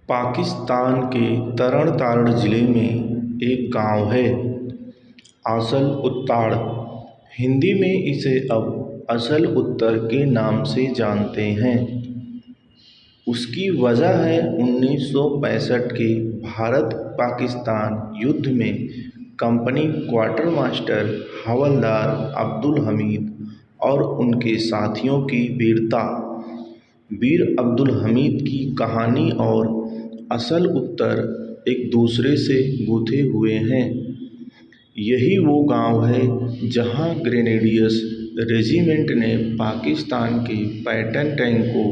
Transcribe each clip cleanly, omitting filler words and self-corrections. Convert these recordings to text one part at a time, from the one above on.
पाकिस्तान के तरन तारण ज़िले में एक गांव है, असल उत्ताड़। हिंदी में इसे अब असल उत्तर के नाम से जानते हैं। उसकी वजह है 1965 के भारत पाकिस्तान युद्ध में कंपनी क्वार्टर मास्टर हवलदार अब्दुल हमीद और उनके साथियों की वीरता। वीर अब्दुल हमीद की कहानी और असल उत्तर एक दूसरे से गुथे हुए हैं। यही वो गांव है जहां ग्रेनेडियर्स रेजिमेंट ने पाकिस्तान के पैटर्न टैंकों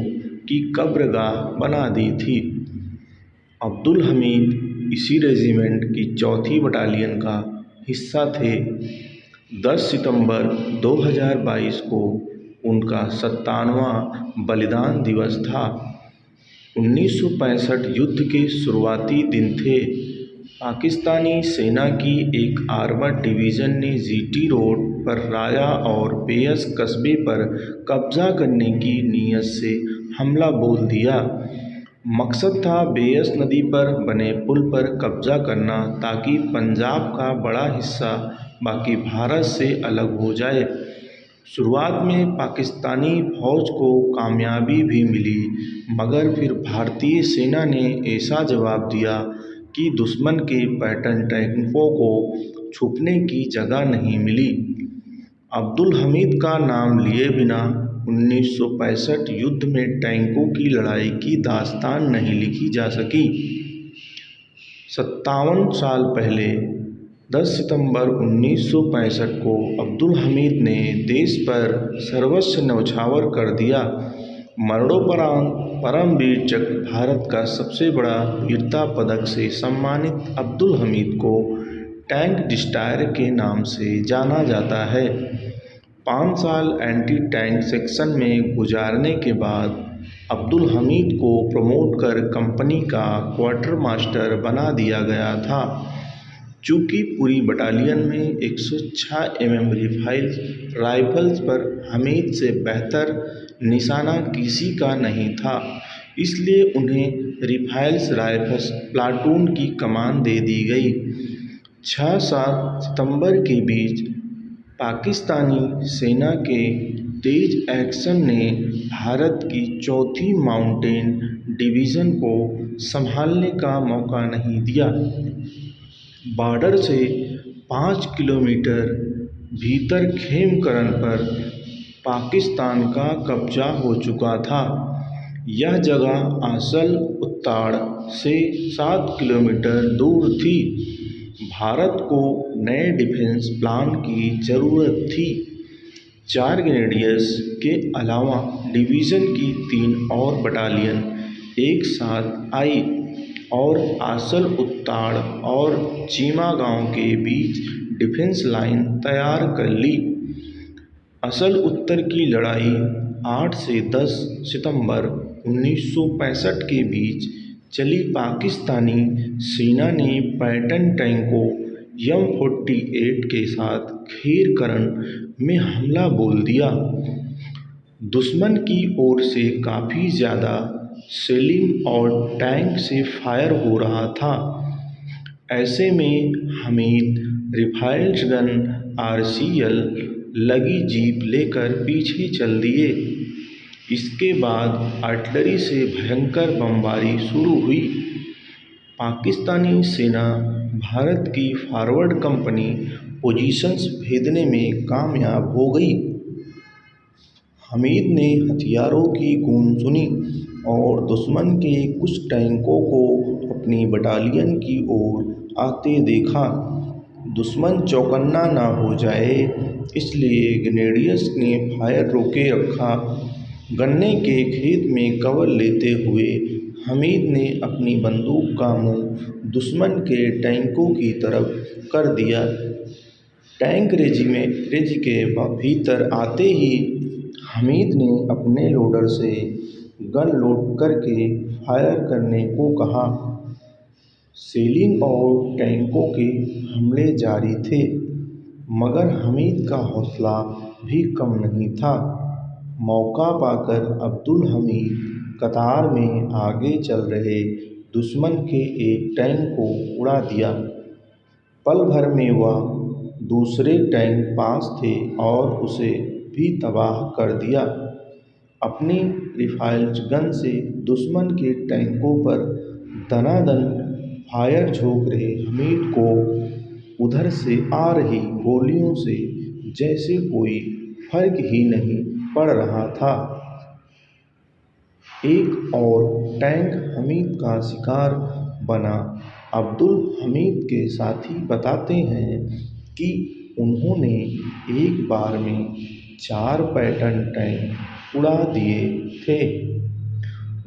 की कब्रगाह बना दी थी। अब्दुल हमीद इसी रेजिमेंट की 4वीं बटालियन का हिस्सा थे। 10 सितंबर 2022 को उनका 57वां बलिदान दिवस था। 1965 युद्ध के शुरुआती दिन थे। पाकिस्तानी सेना की एक आर्मर्ड डिवीज़न ने जीटी रोड पर राया और पेयस कस्बे पर कब्जा करने की नीयत से हमला बोल दिया। मकसद था बेयस नदी पर बने पुल पर कब्जा करना ताकि पंजाब का बड़ा हिस्सा बाकी भारत से अलग हो जाए। शुरुआत में पाकिस्तानी फौज को कामयाबी भी मिली, मगर फिर भारतीय सेना ने ऐसा जवाब दिया कि दुश्मन के पैटर्न टैंकों को छुपने की जगह नहीं मिली। अब्दुल हमीद का नाम लिए बिना 1965 युद्ध में टैंकों की लड़ाई की दास्तान नहीं लिखी जा सकी। 57 साल पहले 10 सितंबर 1965 को अब्दुल हमीद ने देश पर सर्वस्व न्यौछावर कर दिया। मरणोपरांत परमवीर चक्र, भारत का सबसे बड़ा वीरता पदक से सम्मानित अब्दुल हमीद को टैंक डिस्ट्रॉयर के नाम से जाना जाता है। 5 साल एंटी टैंक सेक्शन में गुजारने के बाद अब्दुल हमीद को प्रमोट कर कंपनी का क्वार्टर मास्टर बना दिया गया था। चूँकि पूरी बटालियन में 106 mm राइफल्स पर हमीद से बेहतर निशाना किसी का नहीं था, इसलिए उन्हें राइफल्स प्लाटून की कमान दे दी गई। 6-7 सितंबर के बीच पाकिस्तानी सेना के तेज एक्शन ने भारत की 4वीं माउंटेन डिवीज़न को संभालने का मौका नहीं दिया। बॉर्डर से 5 किलोमीटर भीतर खेमकरन पर पाकिस्तान का कब्जा हो चुका था। यह जगह असल उत्ताड़ से 7 किलोमीटर दूर थी। भारत को नए डिफेंस प्लान की ज़रूरत थी। 4 ग्रेनेडियर्स के अलावा डिवीज़न की 3 और बटालियन एक साथ आई और असल उत्ताड़ और चीमा गांव के बीच डिफेंस लाइन तैयार कर ली। असल उत्तर की लड़ाई 8 से 10 सितंबर 1965 के बीच चली। पाकिस्तानी सेना ने पैटर्न टैंकों M48 के साथ खेरकरन में हमला बोल दिया। दुश्मन की ओर से काफ़ी ज़्यादा शेलिंग और टैंक से फायर हो रहा था। ऐसे में हमीद राइफल्स गन RCL लगी जीप लेकर पीछे चल दिए। इसके बाद आर्टिलरी से भयंकर बमबारी शुरू हुई। पाकिस्तानी सेना भारत की फॉरवर्ड कंपनी पोजीशंस भेदने में कामयाब हो गई। हमीद ने हथियारों की गूंज सुनी और दुश्मन के कुछ टैंकों को अपनी बटालियन की ओर आते देखा। दुश्मन चौकन्ना न हो जाए, इसलिए ग्रेनेडियर्स ने फायर रोके रखा। गन्ने के खेत में कवर लेते हुए हमीद ने अपनी बंदूक का मुंह दुश्मन के टैंकों की तरफ कर दिया। टैंक रेंज के भीतर आते ही हमीद ने अपने लोडर से गन लोड करके फायर करने को कहा। शेलिंग और टैंकों के हमले जारी थे, मगर हमीद का हौसला भी कम नहीं था। मौका पाकर अब्दुल हमीद कतार में आगे चल रहे दुश्मन के एक टैंक को उड़ा दिया। पल भर में वह दूसरे टैंक पास थे और उसे भी तबाह कर दिया। अपनी रिफाइल गन से दुश्मन के टैंकों पर दनादन फायर झोंक रहे हमीद को उधर से आ रही गोलियों से जैसे कोई फर्क ही नहीं पड़ रहा था। एक और टैंक हमीद का शिकार बना। अब्दुल हमीद के साथी बताते हैं कि उन्होंने एक बार में 4 पैटर्न टैंक उड़ा दिए थे।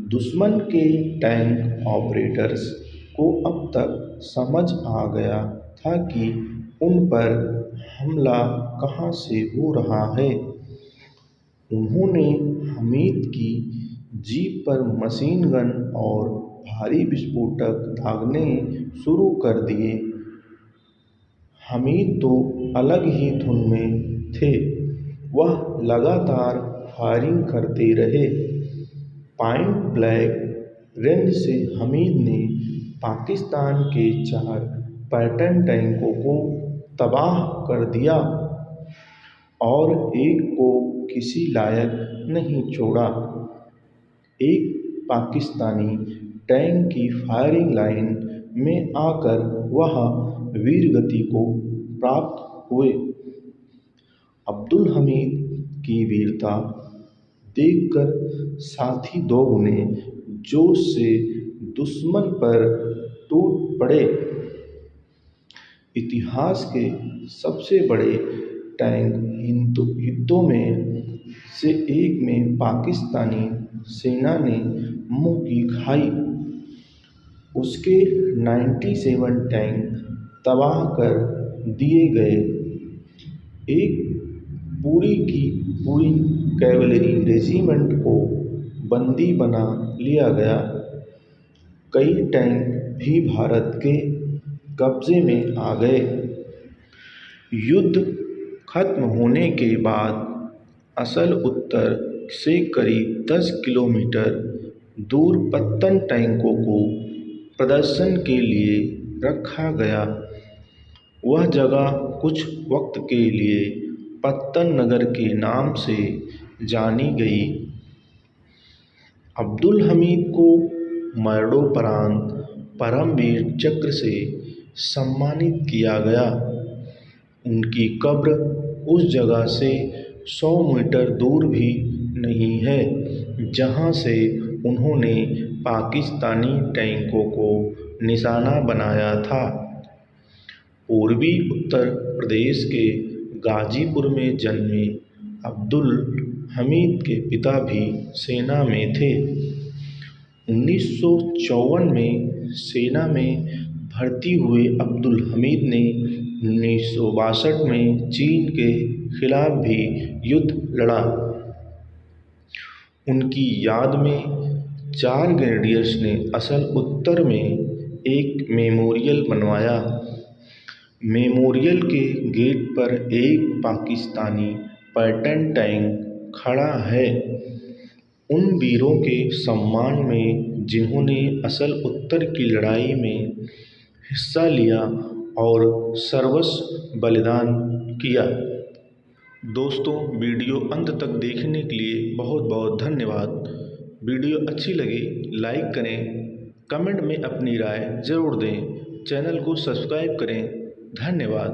दुश्मन के टैंक ऑपरेटर्स को अब तक समझ आ गया था कि उन पर हमला कहां से हो रहा है। उन्होंने हमीद की जीप पर मशीन गन और भारी विस्फोटक दागने शुरू कर दिए। हमीद तो अलग ही धुन में थे। वह लगातार फायरिंग करते रहे। पॉइंट ब्लैंक रेंज से हमीद ने पाकिस्तान के 4 पैटर्न टैंकों को तबाह कर दिया और एक को किसी लायक नहीं छोड़ा। एक पाकिस्तानी टैंक की फायरिंग लाइन में आकर वह वीरगति को प्राप्त हुए। अब्दुल हमीद की वीरता देखकर साथी दोगुने जोश से दुश्मन पर टूट पड़े। इतिहास के सबसे बड़े टैंक युद्धों में से एक में पाकिस्तानी सेना ने मुंह की खाई। उसके 97 टैंक तबाह कर दिए गए। एक पूरी की पूरी कैवलरी रेजिमेंट को बंदी बना लिया गया। कई टैंक भी भारत के कब्जे में आ गए। युद्ध खत्म होने के बाद असल उत्तर से करीब 10 किलोमीटर दूर पत्तन टैंकों को प्रदर्शन के लिए रखा गया। वह जगह कुछ वक्त के लिए पत्तन नगर के नाम से जानी गई। अब्दुल हमीद को मरणोपरांत परमवीर चक्र से सम्मानित किया गया। उनकी कब्र उस जगह से 100 मीटर दूर भी नहीं है जहां से उन्होंने पाकिस्तानी टैंकों को निशाना बनाया था। पूर्वी उत्तर प्रदेश के गाजीपुर में जन्मे अब्दुल हमीद के पिता भी सेना में थे। 1954 में सेना में भर्ती हुए अब्दुल हमीद ने 1962 में चीन के खिलाफ भी युद्ध लड़ा। उनकी याद में 4 ग्रेनेडियर्स ने असल उत्तर में एक मेमोरियल बनवाया। मेमोरियल के गेट पर एक पाकिस्तानी पैटर्न टैंक खड़ा है। उन वीरों के सम्मान में जिन्होंने असल उत्तर की लड़ाई में हिस्सा लिया और सर्वस्व बलिदान किया। दोस्तों, वीडियो अंत तक देखने के लिए बहुत बहुत धन्यवाद। वीडियो अच्छी लगे लाइक करें, कमेंट में अपनी राय ज़रूर दें, चैनल को सब्सक्राइब करें। धन्यवाद।